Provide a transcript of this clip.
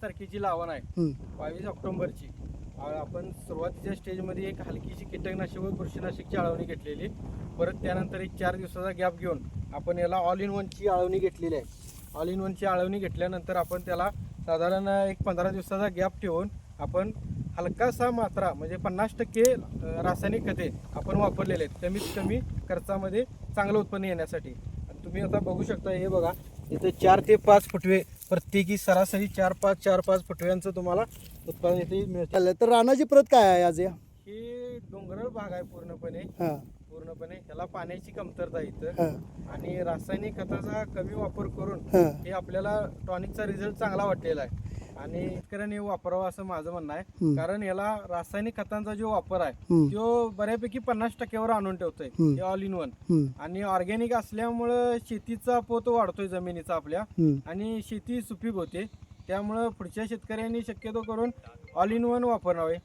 तारखेची लावण आहे, 22 ऑक्टोबरची. आपण सुरुवातीच्या स्टेजमध्ये एक हलकीशी कीटकनाशक व बुरशीनाशकची आळवणी घेतलेली. परत त्यानंतर एक 4 दिवसाचा गॅप घेऊन आपण याला ऑल इन वनची आळवणी घेतलेली आहे. ऑल इन वनची आळवणी घेतल्यानंतर आपण त्याला साधारण एक 15 दिवसाचा गॅप ठेवून आपण हलकासा मात्रा म्हणजे 50% रासायनिक खते आपण वापरलेले आहेत, कमीत कमी खर्चामध्ये चांगलं उत्पन्न येण्यासाठी. आणि तुम्ही आता बघू शकता, हे बघा इथे 4 ते 5 फुटवे, प्रत्येकी सरासरी 4-5 फुटव्यांचं तुम्हाला उत्पादन इथे मिळतं. तर रानाची प्रत काय आहे आज या? ही डोंगराळ भाग आहे पूर्णपणे. ह्याला पाण्याची कमतरता इथं, आणि रासायनिक खताचा कमी वापर करून हे आपल्याला टॉनिकचा रिझल्ट चांगला वाटलेला आहे. आणि शेतकऱ्यांनी वापरावं असं माझं म्हणणं आहे. कारण याला रासायनिक खतांचा जो वापर आहे तो बऱ्यापैकी 50% आणून ठेवतोय हे ऑल इन वन. आणि ऑर्गॅनिक असल्यामुळं शेतीचा पोत वाढतोय जमिनीचा आपल्या, आणि शेती सुपीक होते. त्यामुळं पुढच्या शेतकऱ्यांनी शक्यतो करून ऑल इन वन वापरावे.